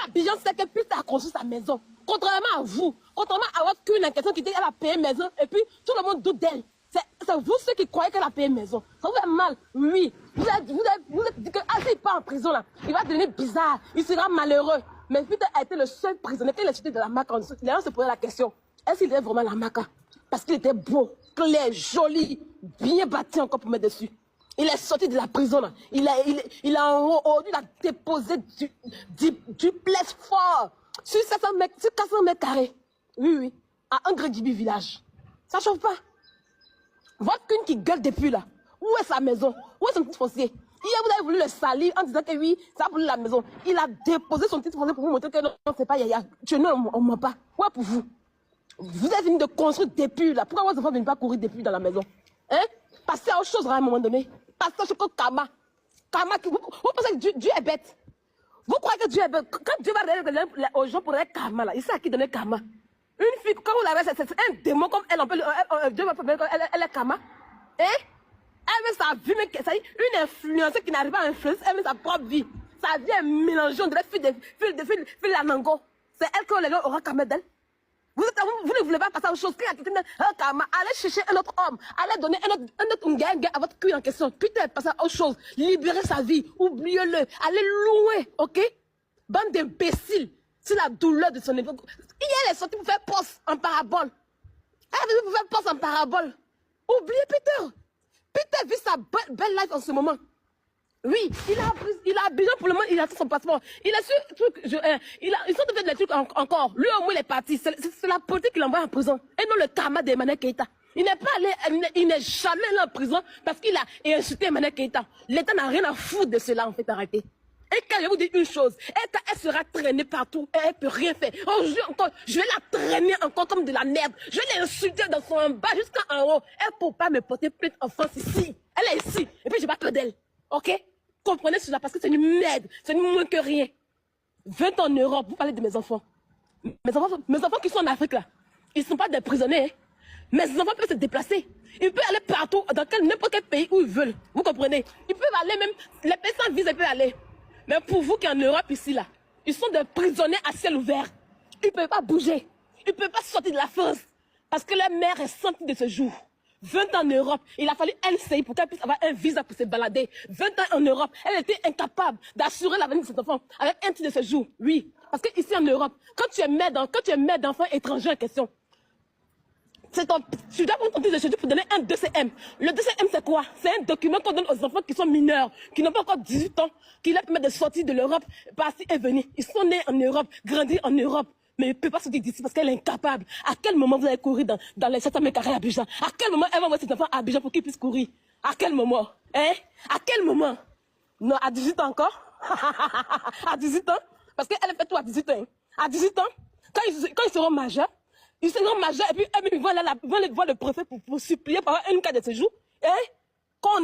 Abidjan sait que Peter a construit sa maison. Contrairement à vous, contrairement à votre queen en question qui dit qu'elle a payé maison et puis tout le monde doute d'elle. C'est vous ceux qui croyez qu'elle a payé maison. Ça vous fait mal, oui. Vous avez dit que s'il part en prison là, il va devenir bizarre, il sera malheureux. Mais Peter a été le seul prisonnier qui a sorti de la Maca. Les gens se posaient la question, est-ce qu'il était vraiment la Maca? Parce qu'il était beau, clair, joli, bien bâti encore pour mettre dessus. Il est sorti de la prison là. Il a déposé du place fort sur 400 mètres carrés. Oui, oui. À un Gredibi village. Ça chauffe pas. Votre qu'une qui gueule depuis là. Où est sa maison? Où est son petit foncier? Hier, vous avez voulu le salir en disant que oui, ça a voulu la maison. Il a déposé son petit foncier pour vous montrer que non, c'est pas Yaya. Chez nous, on ne ment pas. Ouais, pour vous. Vous êtes venu de construire depuis là. Pourquoi vos enfants ne viennent pas courir depuis dans la maison? Hein? Passez à autre chose à un moment donné. Passez à autre chose que Karma. Karma, vous pensez que Dieu est bête? Vous croyez que Dieu est bête? Quand Dieu va donner aux gens pour donner Karma là, il sait à qui donner Karma. Une fille, quand vous l'avez, c'est un démon comme elle, Dieu va faire elle est Karma. Hein? Elle met sa vie, mais ça dit, une influenceuse qui n'arrive pas à influencer, elle met sa propre vie. Sa vie est mélangée, on dirait fille de la Nango. C'est elle que les gens auront Karma d'elle. Vous ne voulez pas passer à autre chose. Quand il y a un Karma, allez chercher un autre homme. Allez donner un autre Ngang à votre cul en question. Putain, passer à autre chose. Libérez sa vie. Oubliez-le. Allez louer, ok? Bande d'imbéciles. C'est la douleur de son époque. Hier, elle est sortie pour faire poste en parabole. Elle est venue pour faire poste en parabole. Oubliez Peter. Peter vit sa belle life en ce moment. Oui, il a Abidjan pour le moment, il a son passeport. Il a su truc, ils sont de faire des trucs encore. Lui au moins il est parti. C'est la politique qui l'envoie en prison. Et non le karma d'Emmanuel Keïta. Il n'est pas allé, il n'est jamais allé en prison parce qu'il a insulté Emmanuel Keïta. L'État n'a rien à foutre de cela en fait, arrêtez. Et quand je vous dis une chose, elle sera traînée partout, elle ne peut rien faire. Aujourd'hui encore, je vais la traîner encore comme de la merde. Je vais l'insulter dans son bas jusqu'en haut. Elle ne peut pas me porter plainte en France ici. Elle est ici. Et puis je n'ai pas peur d'elle. Ok? Comprenez cela parce que c'est une merde. C'est moins que rien. 20 ans en Europe, vous parlez de mes enfants. Mes enfants qui sont en Afrique là, ils ne sont pas des prisonniers. Hein? Mes enfants peuvent se déplacer. Ils peuvent aller partout, dans n'importe quel pays où ils veulent. Vous comprenez? Ils peuvent aller même, les pays sans visa, ils peuvent aller. Mais pour vous qui êtes en Europe ici, là, ils sont des prisonniers à ciel ouvert. Ils ne peuvent pas bouger. Ils ne peuvent pas sortir de la France. Parce que leur mère est sentie de ce jour. 20 ans en Europe, il a fallu LCI pour qu'elle puisse avoir un visa pour se balader. 20 ans en Europe, elle était incapable d'assurer l'avenir de ses enfants avec un titre de séjour. Oui, parce que ici en Europe, quand tu es mère d'enfants étrangers en question, tu dois prendre ton titre de séjour pour donner un 2CM. Le 2CM, c'est quoi? C'est un document qu'on donne aux enfants qui sont mineurs, qui n'ont pas encore 18 ans, qui leur permet de sortir de l'Europe, partir et venir. Ils sont nés en Europe, grandis en Europe, mais ils ne peuvent pas sortir d'ici parce qu'elle est incapable. À quel moment vous allez courir dans les 700 mètres carrés à Abidjan? À quel moment elle va envoyer ses enfants à Abidjan pour qu'ils puissent courir? À quel moment? Hein? À quel moment? Non, à 18 ans encore? À 18 ans? Parce qu'elle fait tout à 18 ans. À 18 ans, quand ils seront majeurs, et puis ils vont aller voir le préfet pour supplier pour avoir une carte de séjour. Et quand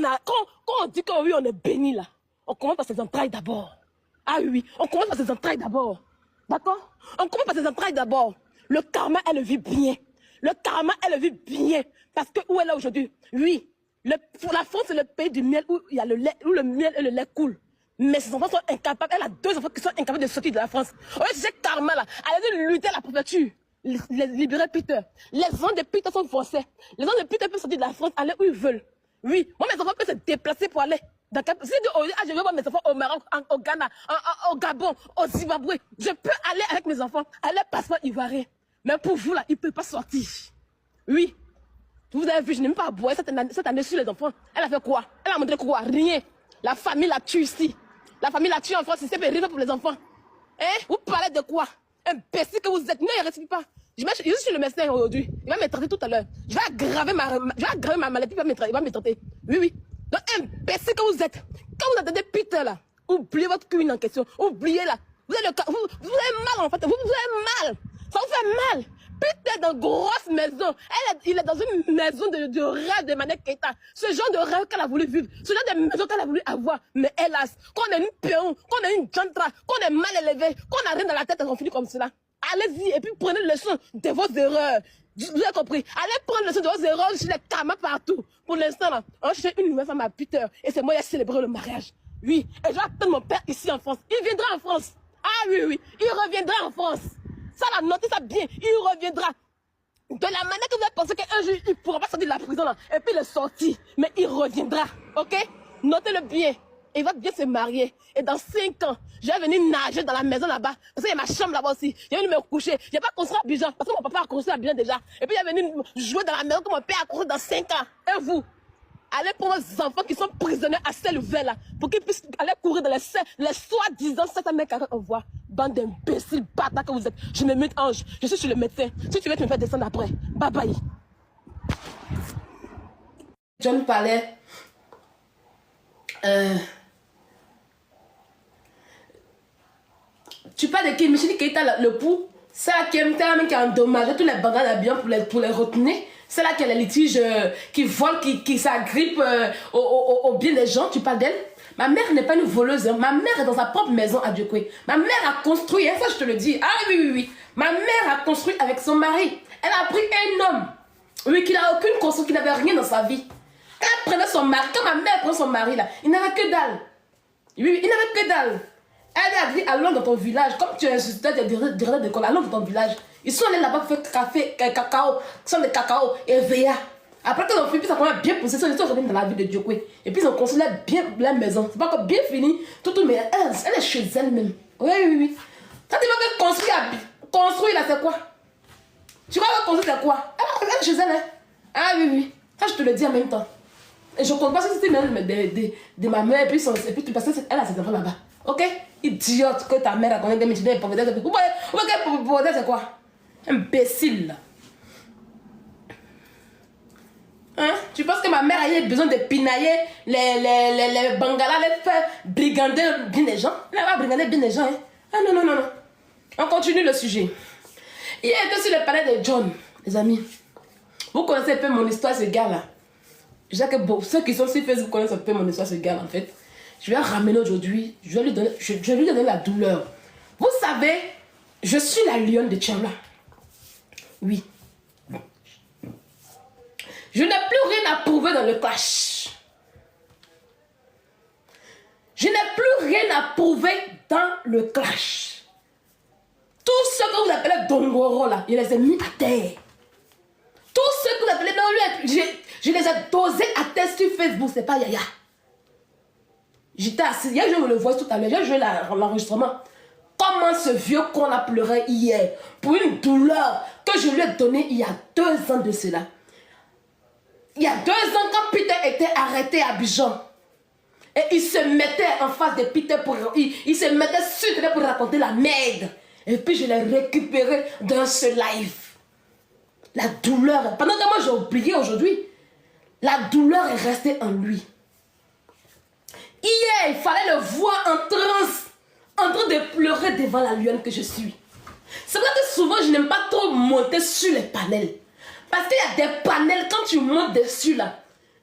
on dit que oui, on est béni là, on commence par ses entrailles d'abord. Ah oui, on commence par ses entrailles d'abord. D'accord? On commence par ses entrailles d'abord. Le karma, elle le vit bien. Le karma, elle le vit bien. Parce que où elle est aujourd'hui? Oui, la France, c'est le pays du miel où il y a le lait, où le miel et le lait coulent. Mais ses enfants sont incapables. Elle a 2 enfants qui sont incapables de sortir de la France. Oui, c'est karma là. Elle a lutter à la préfecture. Libérer Peter. Les gens de Peter sont forcés. Les gens de Peter peuvent sortir de la France, aller où ils veulent. Oui, moi mes enfants peuvent se déplacer pour aller dans si je veux voir mes enfants au Maroc, au Ghana, au Gabon, au Zimbabwe. Je peux aller avec mes enfants, aller passeport ivoirien. Mais pour vous là, ils ne peuvent pas sortir. Oui. Vous avez vu, je n'aime pas boire cette année sur les enfants. Elle a fait quoi? Elle a montré quoi? Rien. La famille la tue ici. La famille la tue en France, c'est rien pour les enfants. Hein? Vous parlez de quoi? Imbécile que vous êtes. Non, il ne respire pas. Je suis le médecin aujourd'hui. Il va me traiter tout à l'heure. Je vais aggraver ma maladie. Il va me traiter. Oui, oui. Donc, imbécile que vous êtes. Quand vous attendez Peter là, oubliez votre queen en question. Oubliez-la. Vous avez mal en fait. Vous avez mal. Ça vous fait mal. Peter est dans une grosse maison. Il est dans une maison de rêve de Mané Keïta. Ce genre de rêve qu'elle a voulu vivre. Ce genre de maison qu'elle a voulu avoir. Mais hélas, qu'on est une péon, qu'on est une jantra, qu'on est mal élevé, qu'on n'a rien dans la tête et qu'on finit comme cela. Allez-y et puis prenez le leçon de vos erreurs. Vous avez compris? Allez prendre le leçon de vos erreurs chez les karmas partout. Pour l'instant, là, on cherche une nouvelle femme à Peter. Et c'est moi qui ai célébré le mariage. Oui, et je vais attendre mon père ici en France. Il viendra en France. Ah oui, oui, il reviendra en France. Ça, la notez ça bien, il reviendra. De la manière que vous avez pensé qu'un jour, il ne pourra pas sortir de la prison là, et puis il est sorti, mais il reviendra, ok? Notez-le bien. Il va bien se marier. Et dans 5 ans, je vais venir nager dans la maison là-bas. Parce qu'il y a ma chambre là-bas aussi. Je vais venir me coucher. Je n'ai pas construit à Abidjan. Parce que mon papa a construit à Abidjan déjà. Et puis il va venir jouer dans la maison que mon père a construit dans 5 ans. Et vous, allez pour vos enfants qui sont prisonniers à ciel ouvert là. Pour qu'ils puissent aller courir dans les soi-disant 700 mètres carrés en voie. Bande d'imbéciles bâtards que vous êtes. Je me mets ange. Je suis sur le médecin. Si tu veux, tu me fais descendre après. Bye bye. John parlait. Tu parles de qui? Michel Keita, le pou. C'est là qui a endommagé tous les bagages d'Abidjan pour les retenir. C'est là qu'il y a les litiges qui volent, qui s'agrippent au bien des gens. Tu parles d'elle? Ma mère n'est pas une voleuse. Hein. Ma mère est dans sa propre maison à Djokwe. Ma mère a construit, hein, ça je te le dis. Ah oui, oui, oui. Ma mère a construit avec son mari. Elle a pris un homme. Oui, qui n'a aucune construction, qui n'avait rien dans sa vie. Quand elle prenait son mari, quand ma mère prenait son mari là, il n'avait que dalle. Oui, il n'avait que dalle. Elle a dit, allons dans ton village, comme tu es instituteur de directeur d'école, allons dans ton village. Ils sont allés là-bas pour faire café, cacao, sont des cacao et veilla. Après qu'ils ont fini, ça commence bien poussé, ils sont revenus dans la ville de Djokwe. Et puis ils ont construit bien la maison. C'est pas encore bien fini, tout, mais elle est chez elle-même. Oui, oui, oui. Quand tu vas construire là, c'est quoi? Tu crois que construire c'est quoi? Elle est chez elle, hein? Ah oui, oui. Ça, je te le dis en même temps. Et je ne compte pas si c'était même de ma mère, et puis tu passes, elle a ses enfants là-bas. Ok? Idiote que ta mère a connu des métiers de pauvreté. Vous voyez, pauvreté c'est quoi? Imbécile. Hein? Tu penses que ma mère a eu besoin de pinailler les bangalas, les faire brigander bien les gens? Elle va brigander bien les gens, hein? Ah non, non, non, non. On continue le sujet. Il était sur le palais de John, les amis. Vous connaissez un peu mon histoire, ce gars-là. Je sais que ceux qui sont sur Facebook connaissent un peu mon histoire, ce gars-là, en fait. Je vais ramener aujourd'hui, je vais lui donner la douleur. Vous savez, je suis la lionne de Tchamba. Oui. Je n'ai plus rien à prouver dans le clash. Je n'ai plus rien à prouver dans le clash. Tous ceux que vous appelez Dongoro là, je les ai mis à terre. Tous ceux que vous appelez je les ai dosés à terre sur Facebook, c'est pas Yaya. J'étais assis, hier je le vois tout à l'heure, j'ai joué l'enregistrement. Comment ce vieux con a pleuré hier pour une douleur que je lui ai donnée il y a 2 ans de cela. Il y a 2 ans quand Peter était arrêté à Abidjan. Et il se mettait en face de Peter il se mettait sur Peter pour raconter la merde. Et puis je l'ai récupéré dans ce live. La douleur, pendant que moi j'ai oublié aujourd'hui, la douleur est restée en lui. Hier, il fallait le voir en transe, en train de pleurer devant la lionne que je suis. C'est vrai que souvent, je n'aime pas trop monter sur les panels. Parce qu'il y a des panels, quand tu montes dessus, là,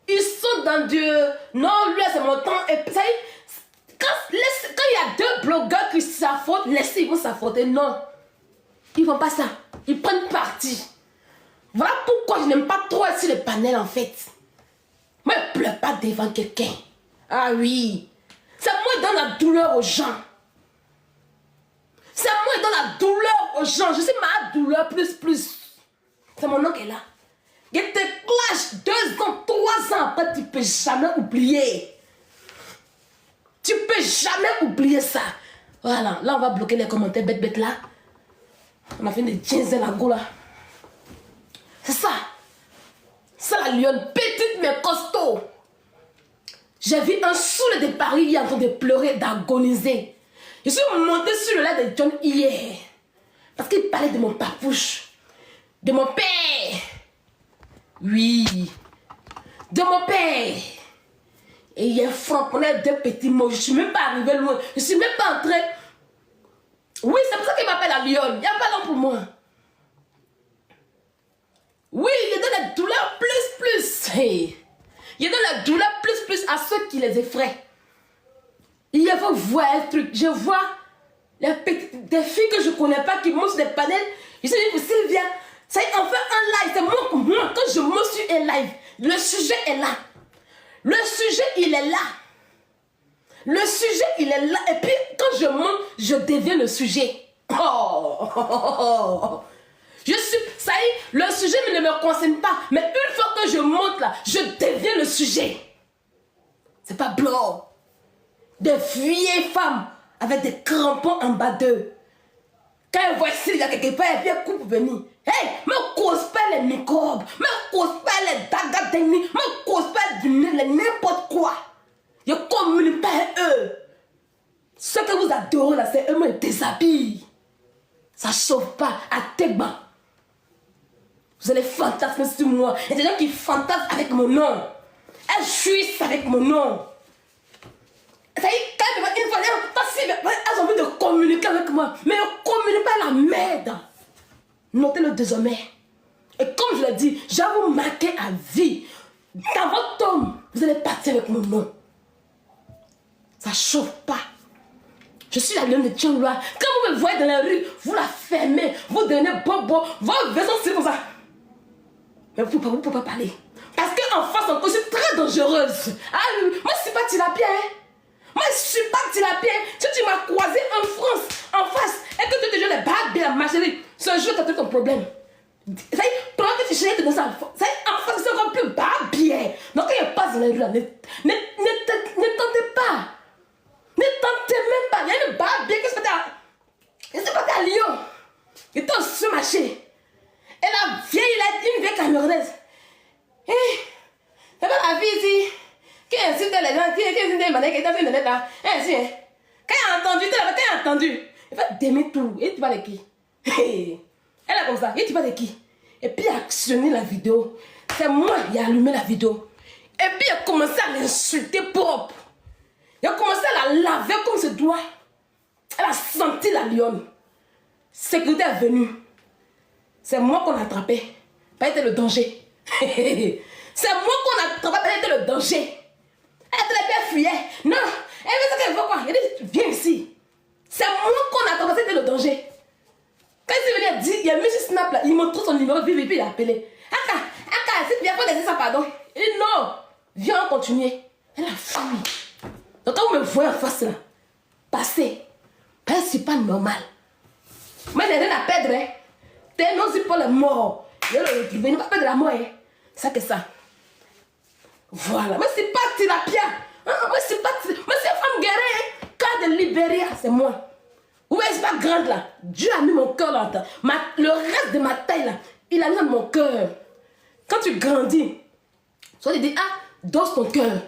ils sont dans du... Non, lui, c'est mon temps. Et ça y est, quand il y a 2 blogueurs qui s'affrontent, laissez, ils vont s'affronter. Non, ils ne font pas ça. Ils prennent parti. Voilà pourquoi je n'aime pas trop être sur les panels, en fait. Moi, je ne pleure pas devant quelqu'un. Ah oui, c'est moi dans la douleur aux gens. C'est moi dans la douleur aux gens. Je suis ma douleur plus. C'est mon nom qui est là. Il te clash 2 ans, 3 ans après, tu ne peux jamais oublier. Tu ne peux jamais oublier ça. Voilà, là on va bloquer les commentaires bête là. On a fait des jeans à la go là. C'est ça. C'est la lionne, petite mais costaud. J'ai vu un saoul de Paris hier en train de pleurer, d'agoniser. Je suis montée sur le lait de John hier. Parce qu'il parlait de mon papouche. De mon père. Oui. De mon père. Et il y a frappé 2 petits mots. Je ne suis même pas arrivée loin. Je ne suis même pas entrée. Oui, c'est pour ça qu'il m'appelle la lionne. Il n'y a pas d'homme pour moi. Oui, il y a de la douleur plus. Hey. Il y a de la douleur plus à ceux qui les effraient. Il y a voir un truc. Je vois des filles que je ne connais pas qui montent sur des panels. Je suis dit, Sylvia, ça y est, on fait un live. C'est moi, quand je monte sur un live, le sujet est là. Le sujet, il est là. Le sujet, il est là. Et puis, quand je monte, je deviens le sujet. Oh. Je suis, ça y est, le sujet ne me concerne pas. Mais une fois que je monte là, je deviens le sujet. C'est pas blanc. Des vieilles femmes avec des crampons en bas d'eux. Quand elles voient s'il y a quelque part, elles viennent couper venir. Hey, me cause pas les microbes, me cause pas les dagas d'ennemis, me cause pas du n'importe quoi. Je communique pas avec eux. Ce que vous adorez là, c'est eux me déshabillent. Ça chauffe pas à Tegba. Vous allez fantasmer sur moi. Il y a des gens qui fantasment avec mon nom. Elles jouissent avec mon nom. Ça y est, quand une fois, elles ont envie de communiquer avec moi. Mais ne communiquent pas la merde. Notez-le désormais. Et comme je l'ai dit, je vais vous marquer à vie. Dans votre tombe, vous allez partir avec mon nom. Ça chauffe pas. Je suis la lionne de Tchangloa. Quand vous me voyez dans la rue, vous la fermez. Vous donnez bobo. Votre vaisseau, c'est comme ça. Mais vous ne pouvez pas parler. Parce qu'en face, encore, je suis très dangereuse. Ah, moi, je ne suis pas tilapia. Hein? Moi, je ne suis pas tilapia. Si tu m'as croisé en France, en face, et que tu te joues les bagues bien, ma chérie, ce jour, tu as tout ton problème. Ça y est, pendant que tu cherches dans ça, ça y est, en face, c'est encore plus bas bien. Donc, quand il passe dans la rue, là, ne tentez pas. Ne tentez même pas. Il y a une barbe bien qui se passe à Lyon. Il était au supermarché. Et la vieille, une vieille camerounaise. Eh, c'est pas la vie ici. Qui insulte les gens, qui insulte les manèques, qui est dans une lettre là. Ainsi, hein. Quand il a entendu, il fait demi-tour. Et tu vas de qui? Elle est comme ça. Et tu vas de qui? Et puis il a actionné la vidéo. C'est moi qui ai allumé la vidéo. Et puis il a commencé à l'insulter propre. Il a commencé à la laver comme se doit. Elle a senti la lionne. Sécurité est venue. C'est moi qu'on a attrapé. Pas été le danger. C'est moi qu'on a attrapé. Pas été le danger. Elle était bien fuyée. Non. Elle veut ce qu'elle veut quoi. Elle dit, viens ici. C'est moi qu'on a attrapé. C'était le danger. Quand il est venu, il a mis sur Snap là. Il montre son numéro. Puis il a appelé. Aka, si tu viens pas laisser ça, pardon. Il dit non. Viens, on continue. Elle a fui. Donc quand vous me voyez en face là, passez. Parce que c'est pas normal. Moi j'ai rien à perdre. Hein. T'es non si pour le mort. Je vais le retrouver. Il ne va pas perdre la mort. Hein. Ça que ça. Voilà. Moi c'est pas Tilapia. Moi c'est pas. Moi c'est femme guerrière. Hein. Cas de Libéria, c'est moi. Vous voyez, c'est pas grande là. Dieu a mis mon cœur là. Le reste de ma taille là, il a mis dans mon cœur. Quand tu grandis, soit tu dis, ah, dose ton cœur.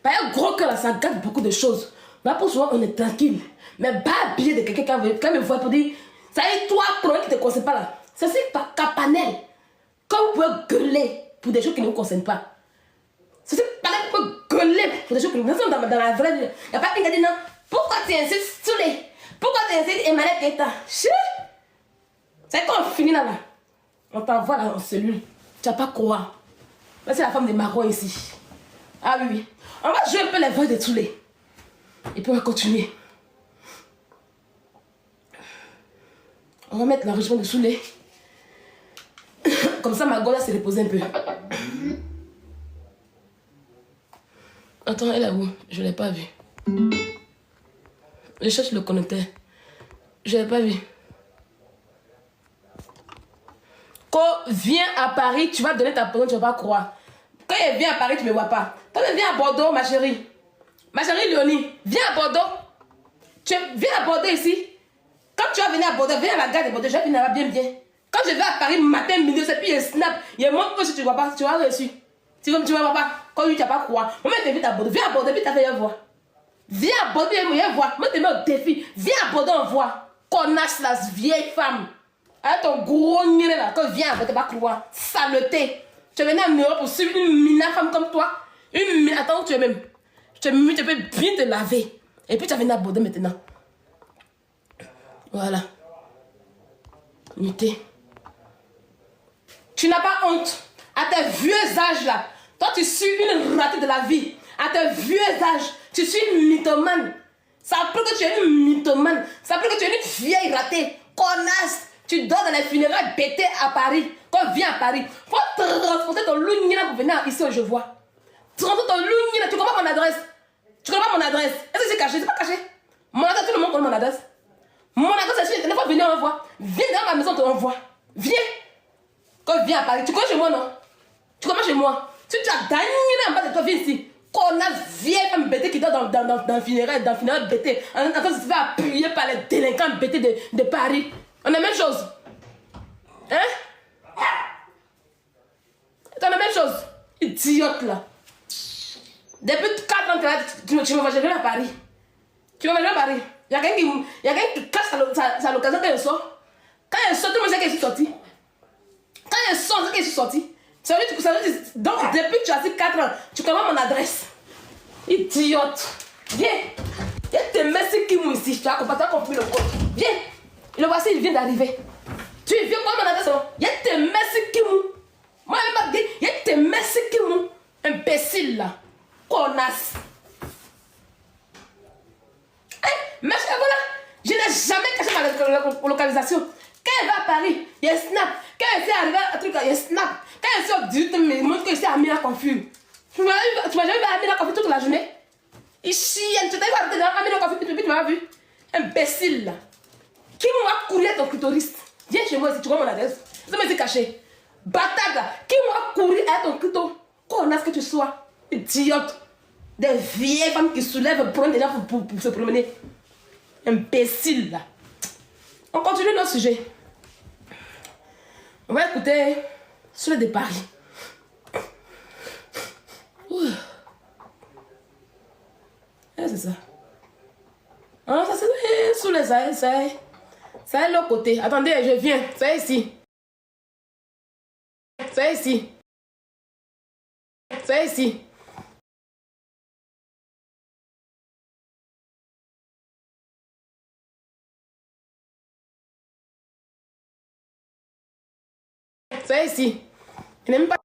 Un gros cœur là, ça gâte beaucoup de choses. Là pour souvent on est tranquille. Mais pas habillé de quelqu'un qui me voit pour dire, ça y est, toi, problème qui ne te concerne pas là. C'est pas capanel. Quand vous pouvez gueuler pour des choses qui ne vous concernent pas. C'est pas là que vous pouvez gueuler pour des choses qui ne vous concernent pas. Dans la vraie vie, il n'y a pas une qui dit non. Pourquoi tu insistes sur les. Pourquoi tu insistes Emmanuel Keita? C'est quand on finit là. On t'envoie là en cellule. Tu vas pas croire. Là, c'est la femme des marrons ici. Ah oui, oui. On va jouer un peu les voix de Toulé. Et puis on va continuer. On va mettre l'enregistrement de Soulé. Comme ça, ma gueule s'est reposée un peu. Attends, elle est où? Je ne l'ai pas vue. Je cherche le connecteur. Je ne l'ai pas vu. Quand viens à Paris, tu vas donner ta parole, tu ne vas pas croire. Quand elle vient à Paris, tu ne me vois pas. Quand elle vient à Bordeaux, ma chérie. Ma chérie Léonie, viens à Bordeaux. Viens à Bordeaux ici. Quand tu vas venir à Bordeaux, viens à la gare de Bordeaux, je vais venir là bien. Quand je vais à Paris, matin, midi, c'est puis il snap. Il montre que si tu ne vois pas, tu vas reçu. Tu ne vois pas. Quand tu n'as pas croire. Moi, je t'invite à Bordeaux. Viens à Bordeaux, puis tu as fait voir. Viens à Bordeaux, viens voir. Moi, je te mets au défi. Viens à Bordeaux, on voit. Connasse la vieille femme. Avec ton gros nez là. Quand viens à Bordeaux, tu vas croire. Saleté. Tu es venu en Europe pour suivre une mina femme comme toi. Attends, tu es même. Tu peux bien te laver. Et puis tu as venu à Bordeaux maintenant. Voilà. Muté. Tu n'as pas honte. À tes vieux âges là. Toi tu suis une ratée de la vie. À tes vieux âges. Tu suis une mythomane. Ça prouve que tu es une mythomane. Ça prouve que tu es une vieille ratée. Connasse. Tu dors dans les funérailles bêtées à Paris. Quand viens à Paris. Faut transporter ton loup pour venir ici où je vois. Transporter ton loup, tu comprends mon adresse. Tu connais pas mon adresse? Est-ce que c'est caché? C'est pas caché. Mon adresse, tout le monde connaît mon adresse. Mon adresse, c'est une fois venir, on voit. Viens dans ma maison, on voit. Viens. Quand viens à Paris, tu connais chez moi, non? Tu connais chez moi? Si tu as gagné en bas de toi, viens ici. Qu'on a vieille femme bêtée qui dort dans le funéraire bêté, en train de se faire appuyer par les délinquants bêtés de Paris. On a la même chose. Hein? C'est la même chose. Idiote là. Depuis 4 ans, tu me vois jamais à Paris. Tu me vois jamais à Paris. Il y a quelqu'un qui casse sa location quand il sort. Quand il sort, tout le monde sait qu'il est sorti. Quand il sort, c'est qu'il est sorti. Donc, depuis que tu as 4 ans, tu connais mon adresse. Idiote. Viens. Viens te mettre qui mou ici. Tu as compris le code. Viens. Le voici, il vient d'arriver. Tu viens quoi mon adresse? Viens te mettre qui mou. Moi, je vais viens te mettre qui mou. Imbécile là. Connasse. Mais voilà. Je n'ai jamais caché ma localisation. Quand elle va à Paris, il y a Snap. Quand elle s'est arrivée à un truc, il y a Snap. Quand elle sort du temps, il montre que je suis à Amina Confus. Tu m'as jamais vu à Amina Confus toute la journée? Ici, tu t'es pas arrêté dans Amina Confus, puis tu m'as vu. Imbécile là. Qui m'a couru à ton clitoriste? Viens chez moi si tu vois mon adresse. Ça me dit caché. Bâtard là. Qui m'a couru à ton clito? Connasse que tu sois. Idiote. Des vieilles femmes qui soulèvent prendre des gens pour se promener. Imbécile là. On continue notre sujet. On va écouter sur le départ. C'est ça. Ah, ça c'est sous les ailes, ça est l'autre côté. Attendez, je viens. C'est ici. C'est ici. C'est ici. C'est ici. Il n'est même pas...